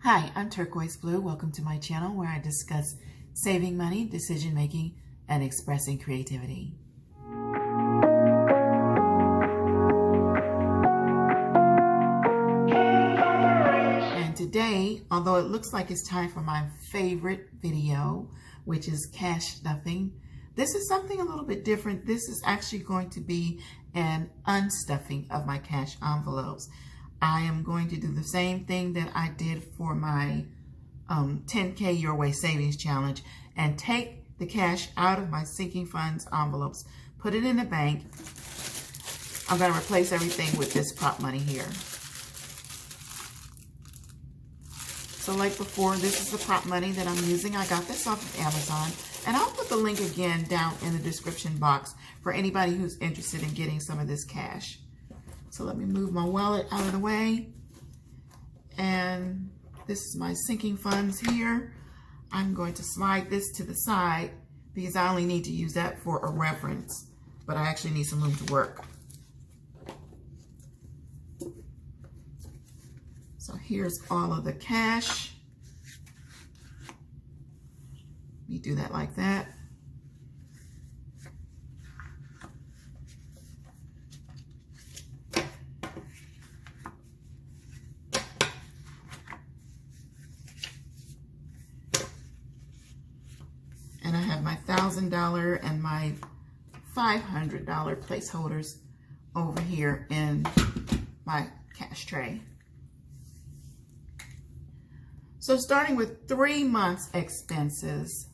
Hi, I'm Turquoise Blue. Welcome to my channel where I discuss saving money, decision making, and expressing creativity. And today, although it looks like it's time for my favorite video, which is cash stuffing, this is something a little bit different. This is actually going to be an unstuffing of my cash envelopes. I am going to do the same thing that I did for my 10K Your Way Savings Challenge and take the cash out of my sinking funds envelopes, put it in the bank. I'm going to replace everything with this prop money here. So like before, this is the prop money that I'm using. I got this off of Amazon, and I'll put the link again down in the description box for anybody who's interested in getting some of this cash. So let me move my wallet out of the way. And this is my sinking funds here. I'm going to slide this to the side because I only need to use that for a reference, but I actually need some room to work. So here's all of the cash. Let me do that like that. And I have my $1,000 and my $500 placeholders over here in my cash tray. So starting with 3 months expenses.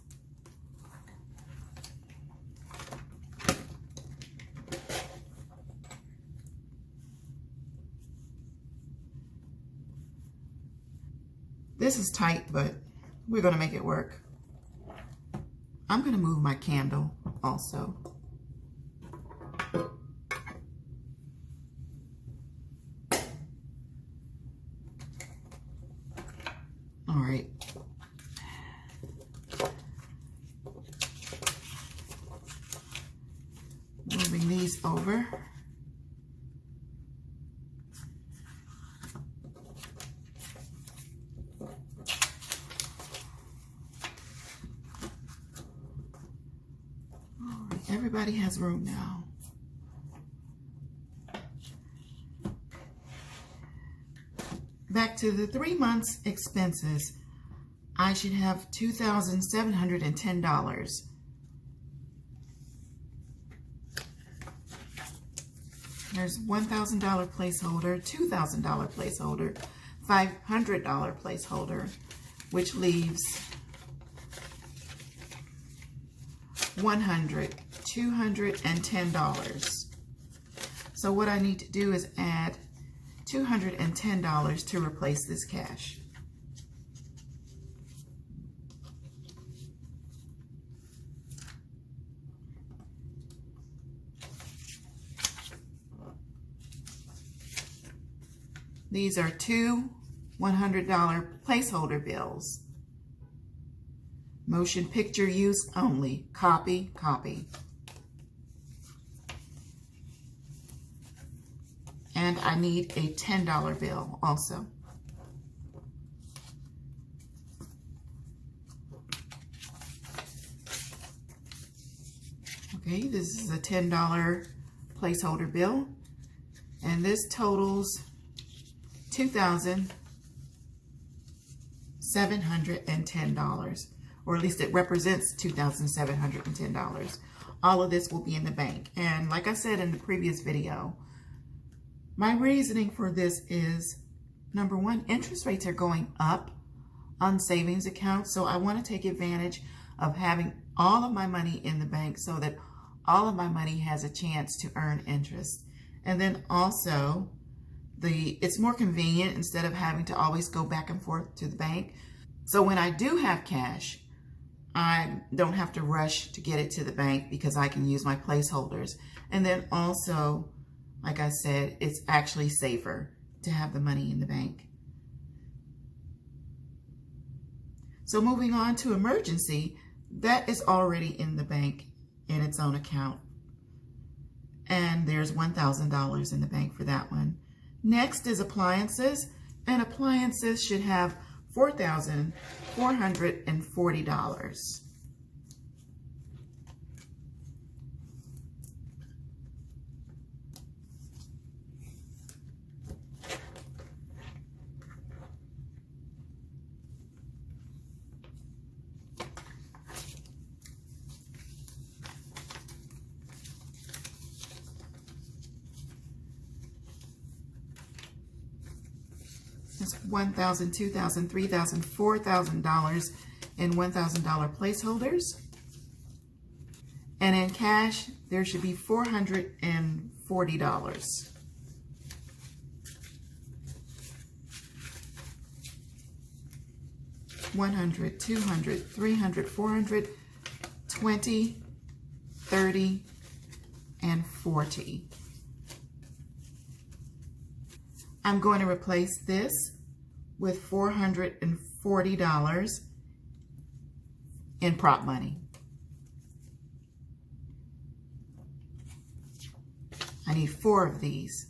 This is tight, but we're going to make it work. I'm going to move my candle also. All right. Moving these over. Everybody has room now. Back to the 3 months expenses. I should have $2,710. There's $1,000 placeholder, $2,000 placeholder, $500 placeholder, which leaves $210. So what I need to do is add $210 to replace this cash. These are two $100 placeholder bills. Motion picture use only. Copy, copy. And I need a $10 bill also. Okay, this is a $10 placeholder bill. And this totals $2,710. Or at least it represents $2,710. All of this will be in the bank. And like I said in the previous video, my reasoning for this is, number one, interest rates are going up on savings accounts. So I want to take advantage of having all of my money in the bank so that all of my money has a chance to earn interest. And then also, it's more convenient instead of having to always go back and forth to the bank. So when I do have cash, I don't have to rush to get it to the bank because I can use my placeholders. And then also, like I said, it's actually safer to have the money in the bank. So moving on to emergency, that is already in the bank in its own account. And there's $1,000 in the bank for that one. Next is appliances, and appliances should have $4,440. That's $1,000, $2,000, $3,000, $4,000 in $1,000 placeholders. And in cash, there should be $440. 100, 200, 300, 400, 20, 30, and 40. I'm going to replace this with $440 in prop money. I need 4 of these.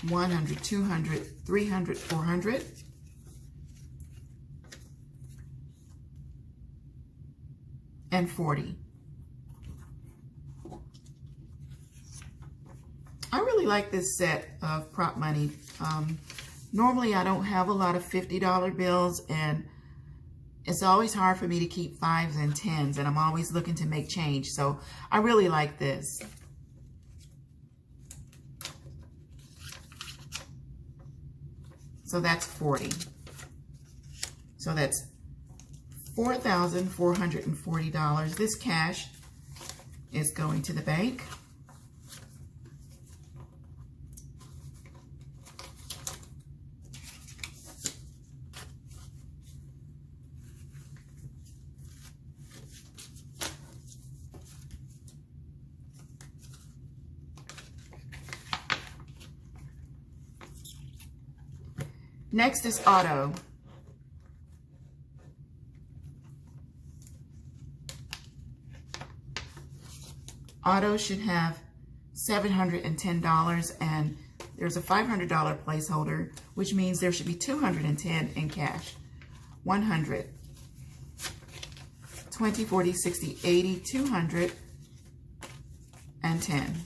$100, $200, $300, $400. And $40. I really like this set of prop money. Normally I don't have a lot of $50 bills, and it's always hard for me to keep 5s and 10s, and I'm always looking to make change. So I really like this. So that's 40. So that's $4,440. This cash is going to the bank. Next is auto. Auto should have $710, and there's a $500 placeholder, which means there should be $210 in cash. 100, 20, 40, 60, 80, 200, and 10.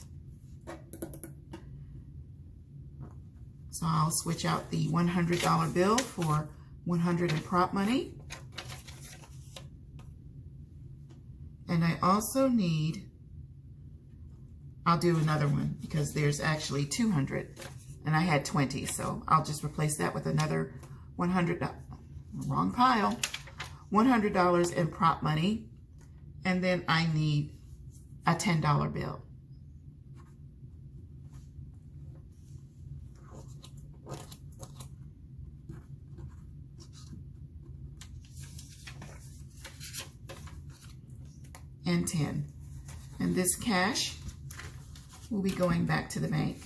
So I'll switch out the $100 bill for 100 in prop money. And I also need, I'll do another one because there's actually 200 and I had 20. So I'll just replace that with another $100, wrong pile, $100 in prop money. And then I need a $10 bill. And 10. And this cash will be going back to the bank.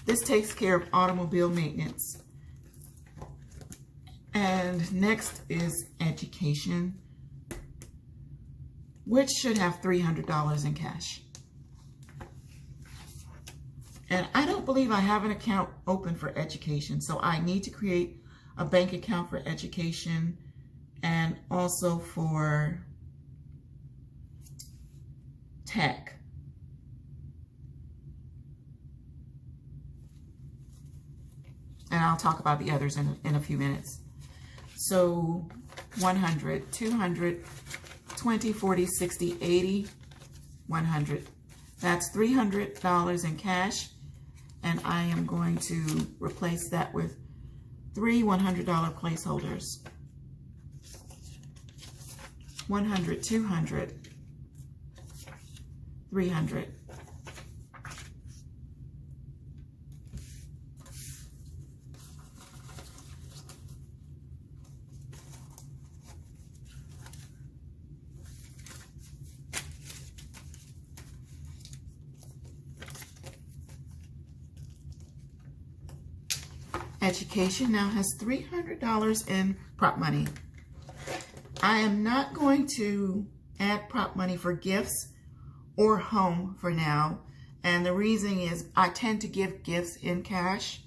This takes care of automobile maintenance. And next is education, which should have $300 in cash. And I don't believe I have an account open for education, so I need to create a bank account for education and also for tech. And I'll talk about the others in a few minutes. So 100, 200, 20, 40, 60, 80, 100. That's $300 in cash. And I am going to replace that with 3 $100 placeholders. 100, 200, $300. Education now has $300 in prop money. I am not going to add prop money for gifts or home for now. And the reason is I tend to give gifts in cash.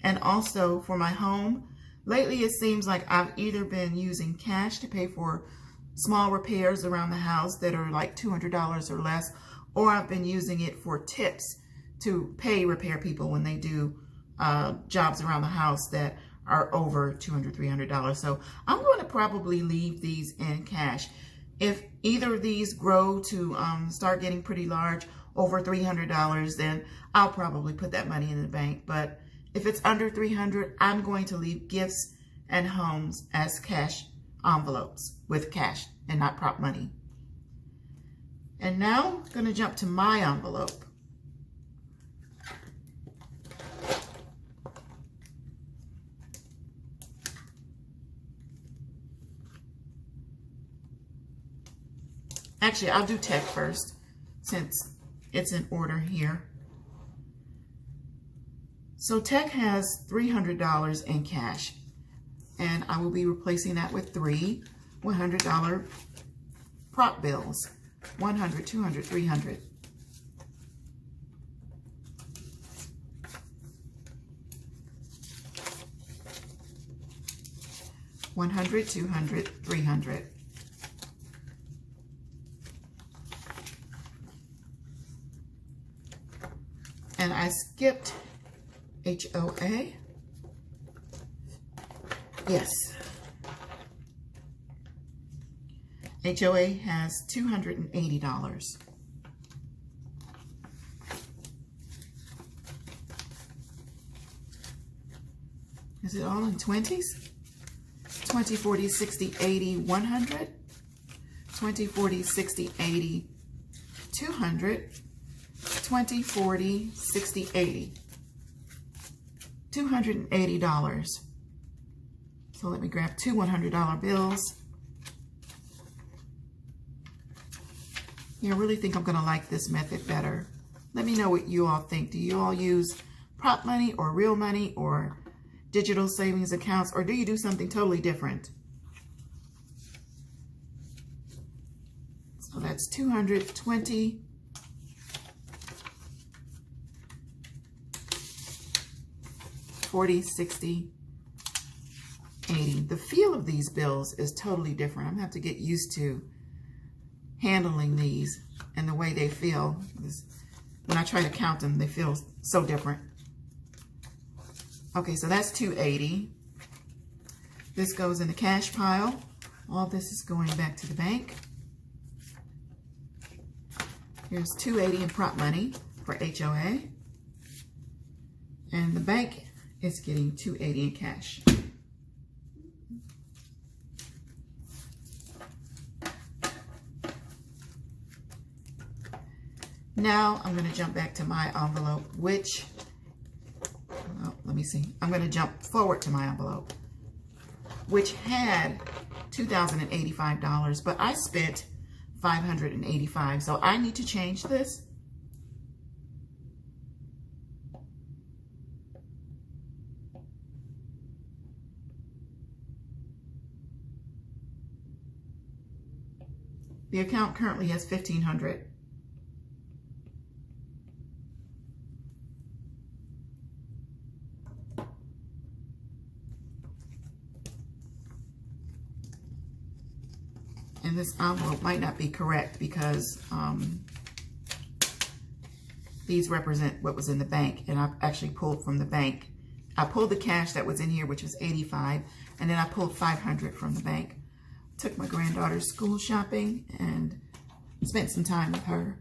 And also for my home, lately it seems like I've either been using cash to pay for small repairs around the house that are like $200 or less, or I've been using it for tips to pay repair people when they do jobs around the house that are over $200, $300. So I'm going to probably leave these in cash. If either of these grow to start getting pretty large, over $300, then I'll probably put that money in the bank. But if it's under $300, I'm going to leave gifts and homes as cash envelopes with cash and not prop money. And now I'm going to jump to my envelope. Actually, I'll do tech first since it's in order here. So tech has $300 in cash, and I will be replacing that with three $100 prop bills. 100, 200, 300. $100, 200, 300. And I skipped HOA. Yes. HOA has $280. Is it all in 20s? 20, 40, 60, 80, 100. 20, 40, 60, 80, 200. 20, 40, 60, 80. $280. So let me grab two $100 bills. Yeah, I really think I'm going to like this method better. Let me know what you all think. Do you all use prop money or real money or digital savings accounts, or do you do something totally different? So that's 220. 40, 60, 80. The feel of these bills is totally different. I'm gonna have to get used to handling these and the way they feel. When I try to count them, they feel so different. Okay, so that's 280. This goes in the cash pile. All this is going back to the bank. Here's 280 in prop money for HOA. And the bank is getting 280 in cash. Now I'm going to jump back to my envelope, which, oh, let me see. I'm going to jump forward to my envelope, which had $2,085, but I spent $585. So I need to change this. The account currently has $1,500. And this envelope might not be correct because these represent what was in the bank, and I've actually pulled from the bank. I pulled the cash that was in here, which was $85, and then I pulled $500 from the bank. Took my granddaughter school shopping and spent some time with her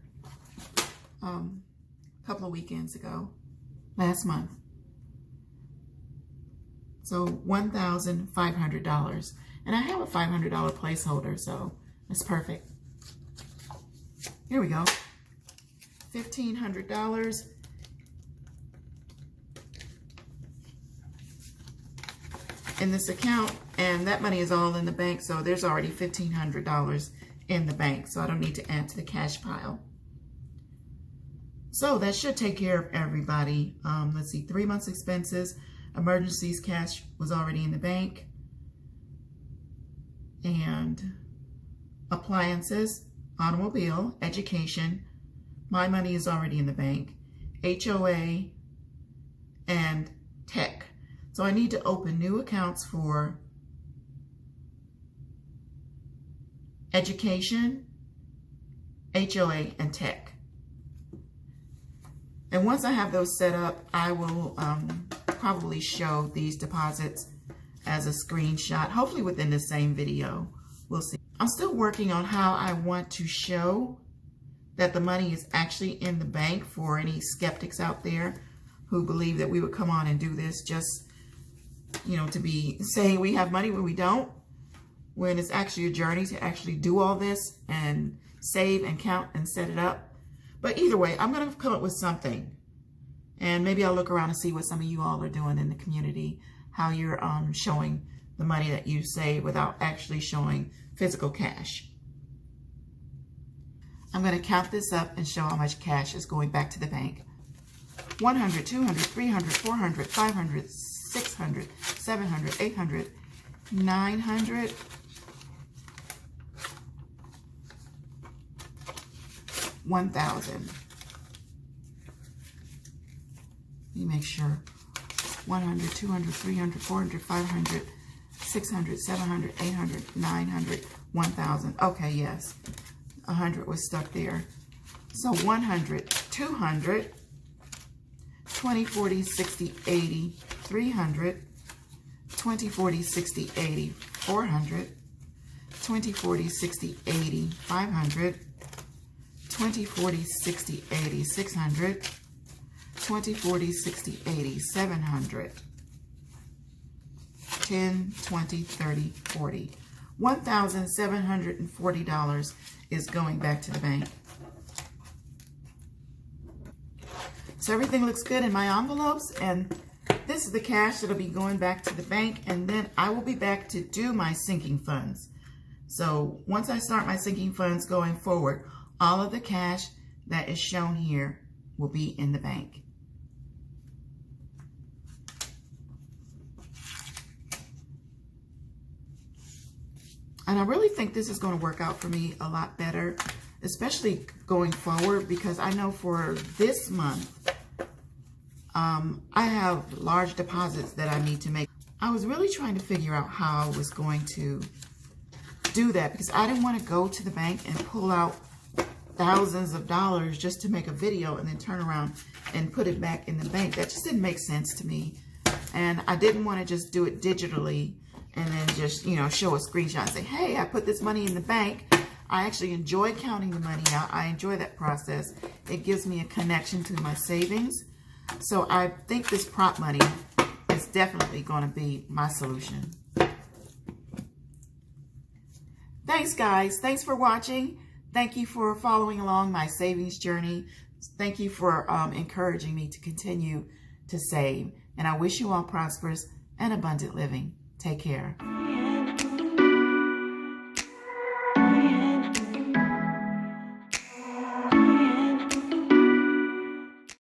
a couple of weekends ago, last month. So $1,500. And I have a $500 placeholder, so that's perfect. Here we go. $1,500 in this account, and that money is all in the bank, so there's already $1,500 in the bank, so I don't need to add to the cash pile. So that should take care of everybody. Let's see, 3 months expenses, emergencies cash was already in the bank, and appliances, automobile, education, my money is already in the bank, HOA, and tech. So I need to open new accounts for education, HOA, and tech. And once I have those set up, I will probably show these deposits as a screenshot, hopefully within the same video. We'll see. I'm still working on how I want to show that the money is actually in the bank for any skeptics out there who believe that we would come on and do this just, you know, to be saying we have money when we don't, when it's actually a journey to actually do all this and save and count and set it up. But either way, I'm going to come up with something, and maybe I'll look around and see what some of you all are doing in the community, how you're showing the money that you save without actually showing physical cash. I'm going to count this up and show how much cash is going back to the bank. 100, 200, 300, 400, 500, 600, 700, 800, 900, 1,000. Let me make sure. 100, 200, 300, 400, 500, 600, 700, 800, 900, 1,000. Okay, yes. 100 was stuck there. So 100, 200, 20, 40, 60, 80, 300, 20, 40, 60, 80, 400, 20, 40, 60, 80, 500, 20, 40, 60, 80, 600, 20, 40, 60, 80, 700, 10, 20, 30, 40. $1,740 is going back to the bank. So everything looks good in my envelopes, and this is the cash that'll be going back to the bank, and then I will be back to do my sinking funds. So once I start my sinking funds going forward, all of the cash that is shown here will be in the bank. And I really think this is going to work out for me a lot better, especially going forward, because I know for this month, I have large deposits that I need to make. I was really trying to figure out how I was going to do that, because I didn't want to go to the bank and pull out thousands of dollars just to make a video and then turn around and put it back in the bank. That just didn't make sense to me. And I didn't want to just do it digitally and then just, you know, show a screenshot and say, hey, I put this money in the bank. I actually enjoy counting the money out. I enjoy that process. It gives me a connection to my savings. So I think this prop money is definitely going to be my solution. Thanks, guys. Thanks for watching. Thank you for following along my savings journey. Thank you for encouraging me to continue to save. And I wish you all prosperous and abundant living. Take care.